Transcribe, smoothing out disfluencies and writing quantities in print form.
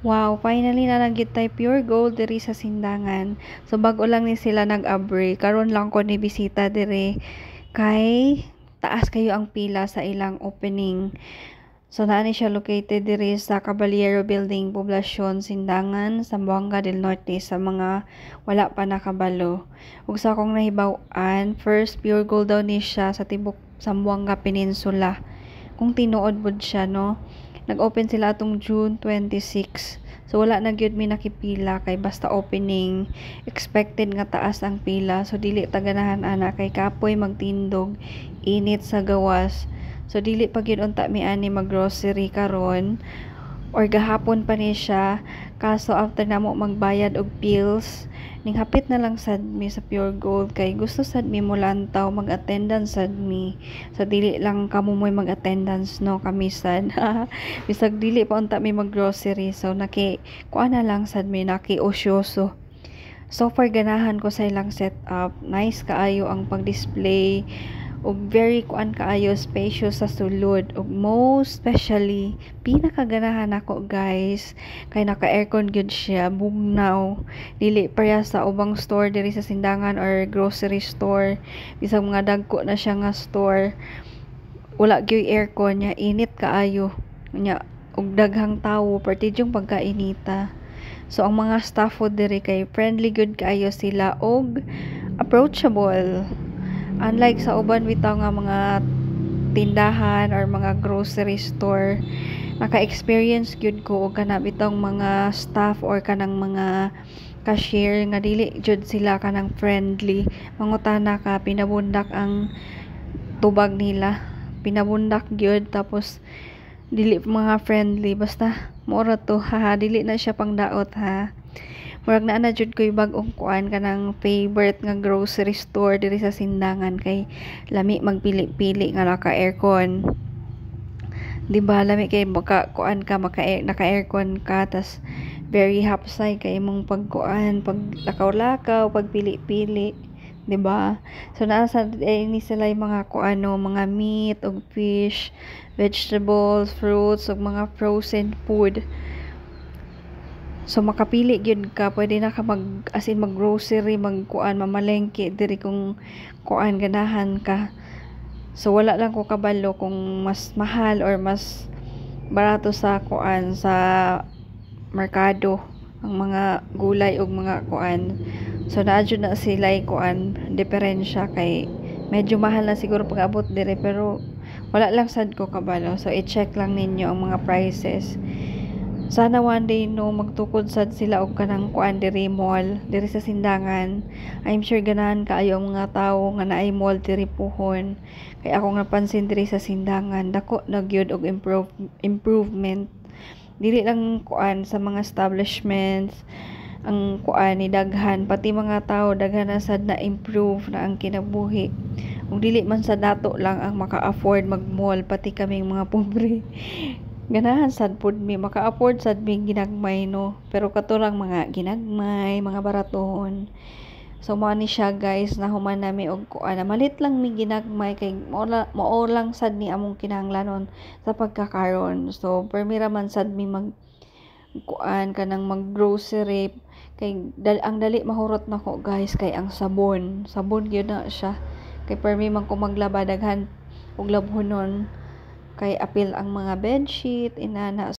Wow, finally na lang gyud tay pure gold diri sa Sindangan. So bag-o lang ni sila nag-abri. Karon lang ko ni bisita diri kay taas kayo ang pila sa ilang opening. So naa ni siya located diri sa Caballero Building, Poblacion, Sindangan, Zamboanga del Norte sa mga wala pa nakabalo. Ug sa akong nahibaw-an, first pure gold daw ni siya sa tibok Zamboanga Peninsula. Kung tinuod pod siya no. Nag-open sila atong June 26. So wala na gyud mi nakipila kay basta opening, expected nga taas ang pila. So dili ta ganahan ana kay kapoy magtindog, init sa gawas. So dili pa gyud unta mi ani mag-grocery karon or gahapon pa ni siya. Kaso after namo magbayad og bills, ning hapit na lang sad mi sa Pure Gold kay gusto sad mi mo lantaw mag-attendance sad mi. So dili lang kamo moy mag-attendance no kami sad. Bisag dili pa unta mi mag-grocery. So kuan na lang sad mi osyoso. So far ganahan ko sa ilang setup. Nice kaayo ang pag-display ug very kuan kaayo spacious sa sulod ug most especially pinakaganahan ako guys kay naka aircon gyud siya bugnaw dili pareha sa ubang store diri sa Sindangan or grocery store bisag mga dagko na siya nga store wala gyud aircon nya init kaayo nya ug daghang tawo partidyong pagkainita. So ang mga staff food diri kay friendly good kaayo sila og approachable. Unlike sa uban bitaw nga mga tindahan or mga grocery store, naka-experience gyud ko og kana bitong mga staff or kanang mga cashier nga dili jud sila kanang friendly. Mangutana ka pinabundak ang tubag nila. Pinabundak gyud tapos dili mga friendly basta mura to ha dili na siya pangdaot ha. Murag na jud ko'y bag-ong kuan kanang favorite nga grocery store diri sa Sindangan kay lami magpili-pili nga naka-aircon. Di ba lami kay kuan ka naka-aircon ka tas very hapsay kay imong pagkuan, pag lakaw-lakaw, pagpili-pili, di ba? So naa sa ni sila yung mga kuano, mga meat ug fish, vegetables, fruits ug mga frozen food. So makapili gyud ka, pwede na ka mag-grocery, magkuan, mamalengke diri kung kuan ganahan ka. So wala lang ko kabalo kung mas mahal or mas barato sa kuan sa merkado ang mga gulay ug mga kuan. So naa jud na sila kuan diferensya kay medyo mahal na siguro pag-abot diri pero wala lang sad ko kabalo. So i-check lang ninyo ang mga prices. Sana one day no magtukod sad sila og kanang kuan diri mall diri sa Sindangan. I'm sure ganahan kaayo ang mga tawo nga naay mall diri pohon. Kay ako nga pansin diri sa Sindangan dako na gyud og improvement. Dili lang kuan sa mga establishments ang kuan ni daghan pati mga tawo daghan na sad na improve na ang kinabuhi. Ug dili man sa dato lang ang maka-afford mag-mall pati kaming mga pobre. Ganahan sad pud mi maka-afford sad mi ginagmay no pero katurang mga ginagmay mga baratohon. So mao ni siya guys nahuman nami og kuan malit lang mi ginagmay kay mao lang sad ni among kinahanglanon sa pagkakaron. So permira man sad mi mag kuan kanang mag-grocery kay ang dali mahurot nako guys kay ang sabon gyud na siya kay permi man ko maglaba daghan og labhonon kay apil ang mga bedsheet inana